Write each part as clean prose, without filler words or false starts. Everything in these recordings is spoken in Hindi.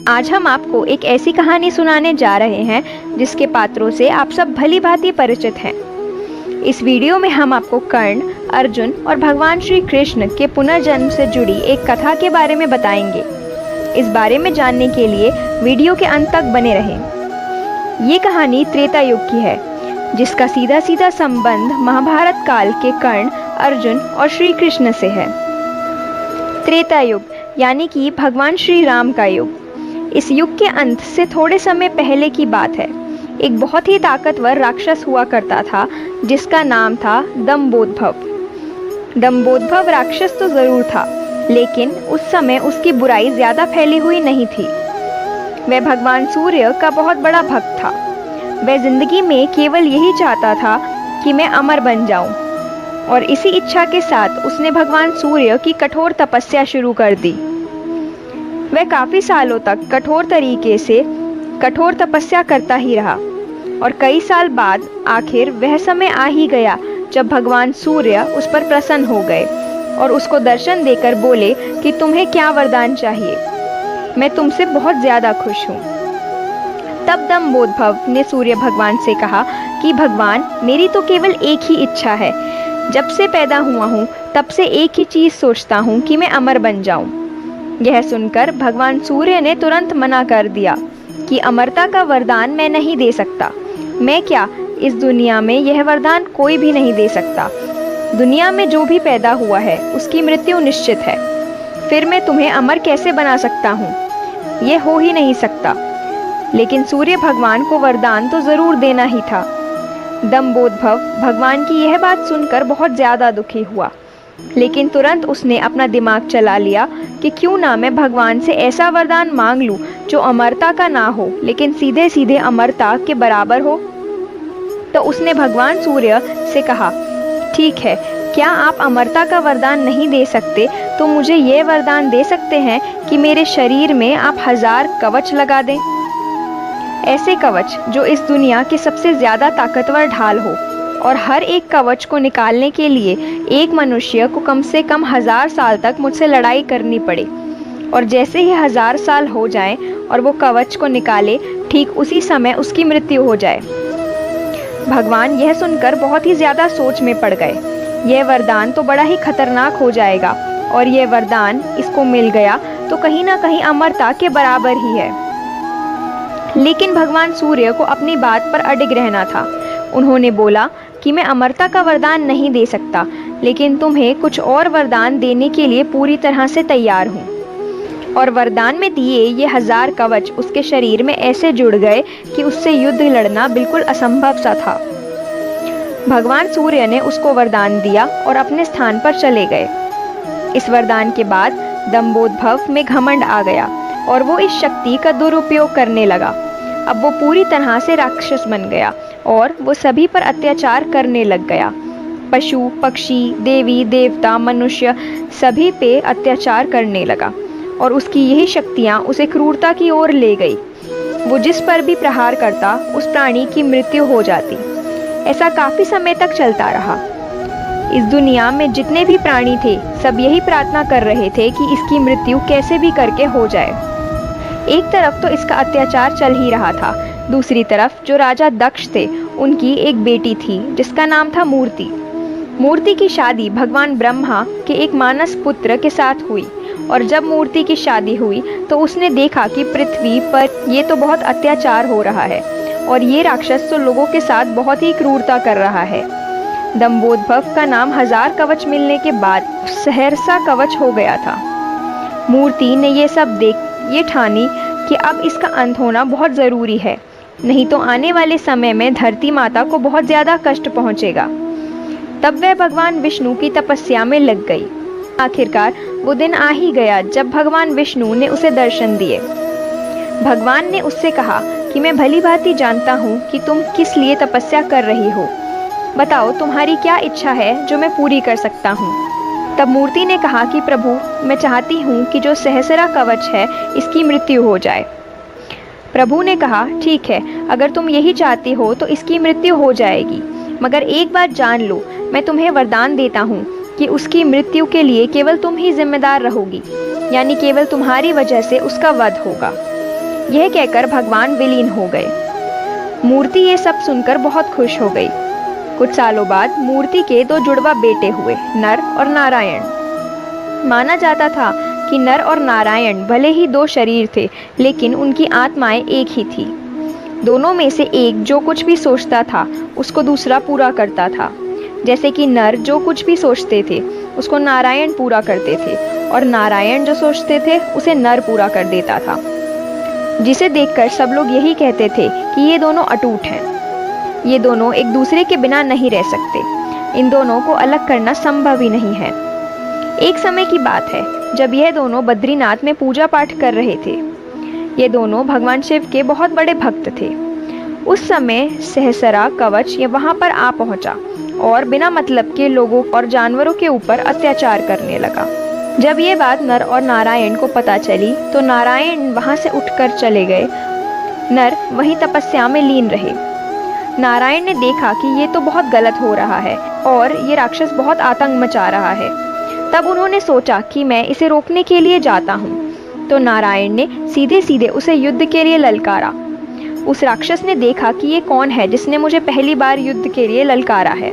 आज हम आपको एक ऐसी कहानी सुनाने जा रहे हैं जिसके पात्रों से आप सब भली भांति परिचित हैं। इस वीडियो में हम आपको कर्ण, अर्जुन और भगवान श्री कृष्ण के पुनर्जन्म से जुड़ी एक कथा के बारे में बताएंगे। इस बारे में जानने के लिए वीडियो के अंत तक बने रहें। ये कहानी त्रेता युग की है, जिसका सीधा सीधा संबंध महाभारत काल के कर्ण, अर्जुन और श्री कृष्ण से है। त्रेता युग यानी कि भगवान श्री राम का युग। इस युग के अंत से थोड़े समय पहले की बात है। एक बहुत ही ताकतवर राक्षस हुआ करता था जिसका नाम था दंभोदभव। दंभोदभव राक्षस तो जरूर था, लेकिन उस समय उसकी बुराई ज्यादा फैली हुई नहीं थी। वह भगवान सूर्य का बहुत बड़ा भक्त था। वह जिंदगी में केवल यही चाहता था कि मैं अमर बन जाऊं, और इसी इच्छा के साथ उसने भगवान सूर्य की कठोर तपस्या शुरू कर दी। वह काफी सालों तक कठोर तरीके से कठोर तपस्या करता ही रहा, और कई साल बाद आखिर वह समय आ ही गया जब भगवान सूर्य उस पर प्रसन्न हो गए और उसको दर्शन देकर बोले कि तुम्हें क्या वरदान चाहिए, मैं तुमसे बहुत ज्यादा खुश हूँ। तब दंभोदभव ने सूर्य भगवान से कहा कि भगवान, मेरी तो केवल एक ही इच्छा है। जब से पैदा हुआ हूँ तब से एक ही चीज सोचता हूँ कि मैं अमर बन जाऊं। यह सुनकर भगवान सूर्य ने तुरंत मना कर दिया कि अमरता का वरदान मैं नहीं दे सकता। मैं क्या, इस दुनिया में यह वरदान कोई भी नहीं दे सकता। दुनिया में जो भी पैदा हुआ है उसकी मृत्यु निश्चित है। फिर मैं तुम्हें अमर कैसे बना सकता हूँ? यह हो ही नहीं सकता। लेकिन सूर्य भगवान को वरदान तो जरूर देना ही था। दंभोदभव भगवान की यह बात सुनकर बहुत ज्यादा दुखी हुआ, लेकिन तुरंत उसने अपना दिमाग चला लिया कि क्यों ना मैं भगवान से ऐसा वरदान मांग लूं जो अमरता का ना हो, लेकिन सीधे सीधे अमरता के बराबर हो। तो उसने भगवान सूर्य से कहा, ठीक है, क्या आप अमरता का वरदान नहीं दे सकते तो मुझे यह वरदान दे सकते हैं कि मेरे शरीर में आप 1000 कवच लगा दें। ऐसे कवच जो इस दुनिया के सबसे ज्यादा ताकतवर ढाल हो, और हर एक कवच को निकालने के लिए एक मनुष्य को कम से कम 1000 साल तक मुझसे लड़ाई करनी पड़े, और जैसे ही 1000 साल हो जाएं और वो कवच को निकाले, ठीक उसी समय उसकी मृत्यु हो जाए। भगवान यह सुनकर बहुत ही ज्यादा सोच में पड़ गए। यह वरदान तो बड़ा ही खतरनाक हो जाएगा, और यह वरदान इसको मिल गया तो कहीं ना कहीं अमरता के बराबर ही है। लेकिन भगवान सूर्य को अपनी बात पर अडिग रहना था। उन्होंने बोला कि मैं अमरता का वरदान नहीं दे सकता, लेकिन तुम्हें कुछ और वरदान देने के लिए पूरी तरह से तैयार हूँ। और वरदान में दिए ये 1000 कवच उसके शरीर में ऐसे जुड़ गए कि उससे युद्ध लड़ना बिल्कुल असंभव सा था। भगवान सूर्य ने उसको वरदान दिया और अपने स्थान पर चले गए। इस वरदान के बाद दंभोदभव में घमंड आ गया और वो इस शक्ति का दुरुपयोग करने लगा। अब वो पूरी तरह से राक्षस बन गया और वो सभी पर अत्याचार करने लग गया। पशु, पक्षी, देवी, देवता, मनुष्य सभी पे अत्याचार करने लगा, और उसकी यही शक्तियाँ उसे क्रूरता की ओर ले गई। वो जिस पर भी प्रहार करता उस प्राणी की मृत्यु हो जाती। ऐसा काफी समय तक चलता रहा। इस दुनिया में जितने भी प्राणी थे सब यही प्रार्थना कर रहे थे कि इसकी मृत्यु कैसे भी करके हो जाए। एक तरफ तो इसका अत्याचार चल ही रहा था, दूसरी तरफ जो राजा दक्ष थे उनकी एक बेटी थी जिसका नाम था मूर्ति। मूर्ति की शादी भगवान ब्रह्मा के एक मानस पुत्र के साथ हुई, और जब मूर्ति की शादी हुई तो उसने देखा कि पृथ्वी पर ये तो बहुत अत्याचार हो रहा है, और ये राक्षस तो लोगों के साथ बहुत ही क्रूरता कर रहा है। दंभोदभव का नाम 1000 कवच मिलने के बाद सहर्षा कवच हो गया था। मूर्ति ने ये सब देख ये ठानी कि अब इसका अंत होना बहुत ज़रूरी है, नहीं तो आने वाले समय में धरती माता को बहुत ज़्यादा कष्ट पहुँचेगा। तब वह भगवान विष्णु की तपस्या में लग गई। आखिरकार वो दिन आ ही गया जब भगवान विष्णु ने उसे दर्शन दिए। भगवान ने उससे कहा कि मैं भली भांति जानता हूँ कि तुम किस लिए तपस्या कर रही हो। बताओ, तुम्हारी क्या इच्छा है जो मैं पूरी कर सकता हूँ। तब मूर्ति ने कहा कि प्रभु, मैं चाहती हूँ कि जो सहस्रा कवच है इसकी मृत्यु हो जाए। प्रभु ने कहा, ठीक है, अगर तुम यही चाहती हो तो इसकी मृत्यु हो जाएगी, मगर एक बात जान लो, मैं तुम्हें वरदान देता हूँ कि उसकी मृत्यु के लिए केवल तुम ही जिम्मेदार रहोगी, यानी केवल तुम्हारी वजह से उसका वध होगा। यह कहकर भगवान विलीन हो गए। मूर्ति ये सब सुनकर बहुत खुश हो गई। कुछ सालों बाद मूर्ति के 2 जुड़वा बेटे हुए, नर और नारायण। माना जाता था कि नर और नारायण भले ही 2 शरीर थे, लेकिन उनकी आत्माएं एक ही थी। दोनों में से एक जो कुछ भी सोचता था उसको दूसरा पूरा करता था। जैसे कि नर जो कुछ भी सोचते थे उसको नारायण पूरा करते थे, और नारायण जो सोचते थे उसे नर पूरा कर देता था, जिसे देखकर सब लोग यही कहते थे कि ये दोनों अटूट हैं। ये दोनों एक दूसरे के बिना नहीं रह सकते। इन दोनों को अलग करना संभव ही नहीं है। एक समय की बात है जब यह दोनों बद्रीनाथ में पूजा पाठ कर रहे थे। ये दोनों भगवान शिव के बहुत बड़े भक्त थे। उस समय सहसरा कवच ये वहां पर आ पहुंचा और बिना मतलब के लोगों और जानवरों के ऊपर अत्याचार करने लगा। जब ये बात नर और नारायण को पता चली तो नारायण वहां से उठकर चले गए। नर वहीं तपस्या में लीन रहे। नारायण ने देखा कि ये तो बहुत गलत हो रहा है और ये राक्षस बहुत आतंक मचा रहा है। तब उन्होंने सोचा कि मैं इसे रोकने के लिए जाता हूँ। तो नारायण ने सीधे सीधे उसे युद्ध के लिए ललकारा। उस राक्षस ने देखा कि ये कौन है जिसने मुझे पहली बार युद्ध के लिए ललकारा है।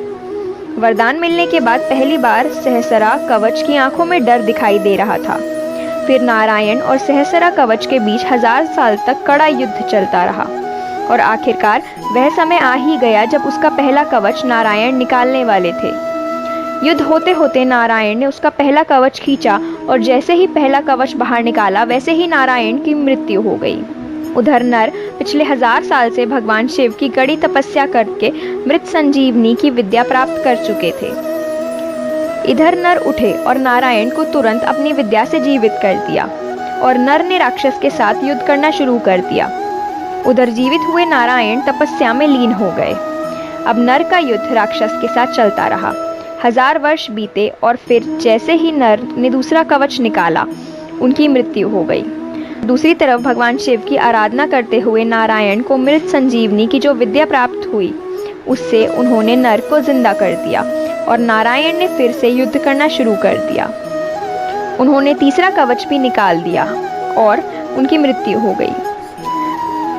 वरदान मिलने के बाद पहली बार सहसरा कवच की आंखों में डर दिखाई दे रहा था। फिर नारायण और सहसरा कवच के बीच 1000 साल तक कड़ा युद्ध चलता रहा और आखिरकार वह समय आ ही गया जब उसका पहला कवच नारायण निकालने वाले थे। युद्ध होते होते नारायण ने उसका पहला कवच खींचा और जैसे ही पहला कवच बाहर निकाला वैसे ही नारायण की मृत्यु हो गई। उधर नर पिछले 1000 साल से भगवान शिव की कड़ी तपस्या करके मृत संजीवनी की विद्या प्राप्त कर चुके थे। इधर नर उठे और नारायण को तुरंत अपनी विद्या से जीवित कर दिया और नर ने राक्षस के साथ युद्ध करना शुरू कर दिया। उधर जीवित हुए नारायण तपस्या में लीन हो गए। अब नर का युद्ध राक्षस के साथ चलता रहा। 1000 वर्ष बीते और फिर जैसे ही नर ने दूसरा कवच निकाला उनकी मृत्यु हो गई। दूसरी तरफ भगवान शिव की आराधना करते हुए नारायण को मृत संजीवनी की जो विद्या प्राप्त हुई उससे उन्होंने नर को जिंदा कर दिया और नारायण ने फिर से युद्ध करना शुरू कर दिया। उन्होंने तीसरा कवच भी निकाल दिया और उनकी मृत्यु हो गई।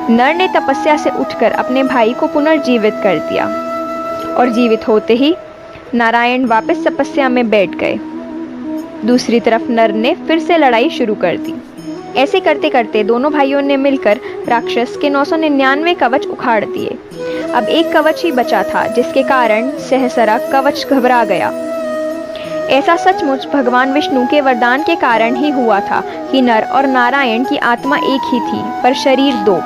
नर ने तपस्या से उठकर अपने भाई को पुनर्जीवित कर दिया और जीवित होते ही नारायण वापस तपस्या में बैठ गए। दूसरी तरफ नर ने फिर से लड़ाई शुरू कर दी। ऐसे करते करते दोनों भाइयों ने मिलकर राक्षस के 999 कवच उखाड़ दिए। अब एक कवच ही बचा था जिसके कारण सहसरा कवच घबरा गया। ऐसा सचमुच भगवान विष्णु के वरदान के कारण ही हुआ था कि नर और नारायण की आत्मा एक ही थी पर शरीर 2।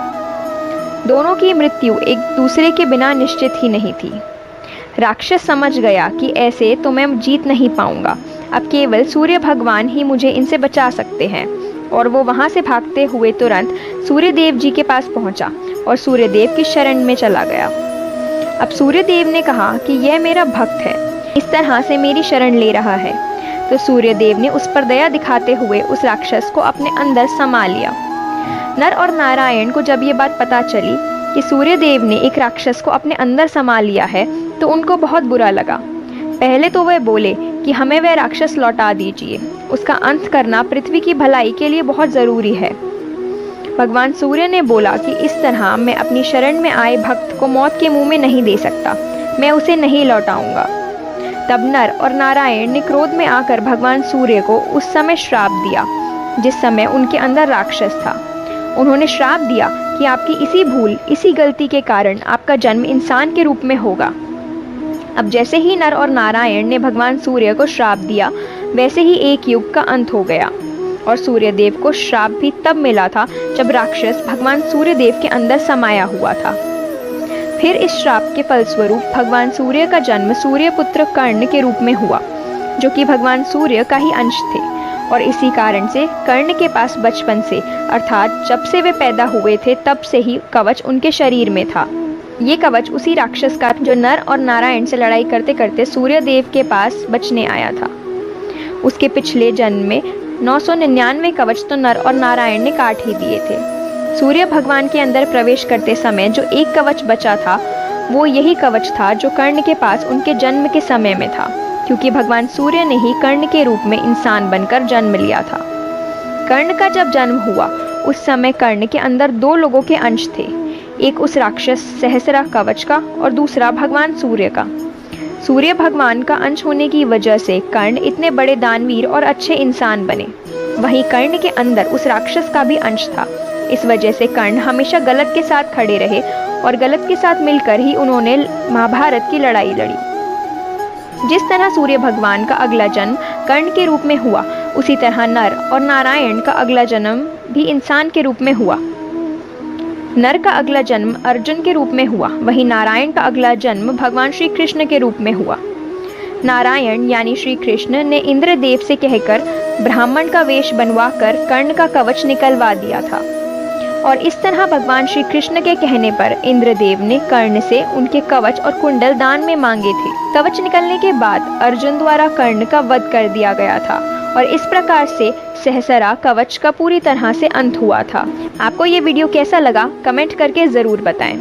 दोनों की मृत्यु एक दूसरे के बिना निश्चित ही नहीं थी। राक्षस समझ गया कि ऐसे तो मैं जीत नहीं पाऊंगा। अब केवल सूर्य भगवान ही मुझे इनसे बचा सकते हैं और वो वहां से भागते हुए तुरंत सूर्यदेव जी के पास पहुंचा और सूर्यदेव की शरण में चला गया। अब सूर्यदेव ने कहा कि यह मेरा भक्त है, इस तरह से मेरी शरण ले रहा है। तो सूर्यदेव ने उस पर दया दिखाते हुए उस राक्षस को अपने अंदर समा लिया। नर और नारायण को जब ये बात पता चली कि सूर्यदेव ने एक राक्षस को अपने अंदर समा लिया है तो उनको बहुत बुरा लगा। पहले तो वह बोले कि हमें वह राक्षस लौटा दीजिए, उसका अंत करना पृथ्वी की भलाई के लिए बहुत ज़रूरी है। भगवान सूर्य ने बोला कि इस तरह मैं अपनी शरण में आए भक्त को मौत के मुंह में नहीं दे सकता, मैं उसे नहीं लौटाऊंगा। तब नर और नारायण ने क्रोध में आकर भगवान सूर्य को उस समय श्राप दिया जिस समय उनके अंदर राक्षस था। उन्होंने श्राप दिया कि आपकी इसी भूल, इसी गलती के कारण आपका जन्म इंसान के रूप में होगा। अब जैसे ही नर और नारायण ने भगवान सूर्य को श्राप दिया वैसे ही एक युग का अंत हो गया और सूर्यदेव को श्राप भी तब मिला था जब राक्षस भगवान सूर्यदेव के अंदर समाया हुआ था। फिर इस श्राप के फलस्वरूप भगवान सूर्य का जन्म सूर्यपुत्र कर्ण के रूप में हुआ, जो कि भगवान सूर्य का ही अंश थे और इसी कारण से कर्ण के पास बचपन से अर्थात जब से वे पैदा हुए थे तब से ही कवच उनके शरीर में था। ये कवच उसी राक्षस का जो नर और नारायण से लड़ाई करते करते सूर्यदेव के पास बचने आया था। उसके पिछले जन्म में 999 कवच तो नर और नारायण ने काट ही दिए थे। सूर्य भगवान के अंदर प्रवेश करते समय जो एक कवच बचा था वो यही कवच था जो कर्ण के पास उनके जन्म के समय में था, क्योंकि भगवान सूर्य ने ही कर्ण के रूप में इंसान बनकर जन्म लिया था। कर्ण का जब जन्म हुआ उस समय कर्ण के अंदर दो लोगों के अंश थे, एक उस राक्षस सहस्रा कवच का और दूसरा भगवान सूर्य का। सूर्य भगवान का अंश होने की वजह से कर्ण इतने बड़े दानवीर और अच्छे इंसान बने। वहीं कर्ण के अंदर उस राक्षस का भी अंश था। इस वजह से कर्ण हमेशा गलत के साथ खड़े रहे और गलत के साथ मिलकर ही उन्होंने महाभारत की लड़ाई लड़ी। जिस तरह सूर्य भगवान का अगला जन्म कर्ण के रूप में हुआ, उसी तरह नर और नारायण का अगला जन्म भी इंसान के रूप में हुआ। नर का अगला जन्म अर्जुन के रूप में हुआ, वहीं नारायण का अगला जन्म भगवान श्री कृष्ण के रूप में हुआ। नारायण यानी श्री कृष्ण ने इंद्रदेव से कहकर ब्राह्मण का वेश बनवाकर कर्ण का कवच निकलवा दिया था और इस तरह भगवान श्री कृष्ण के कहने पर इंद्रदेव ने कर्ण से उनके कवच और कुंडल दान में मांगे थे। कवच निकलने के बाद अर्जुन द्वारा कर्ण का वध कर दिया गया था और इस प्रकार से सहस्रा कवच का पूरी तरह से अंत हुआ था। आपको ये वीडियो कैसा लगा कमेंट करके ज़रूर बताएं।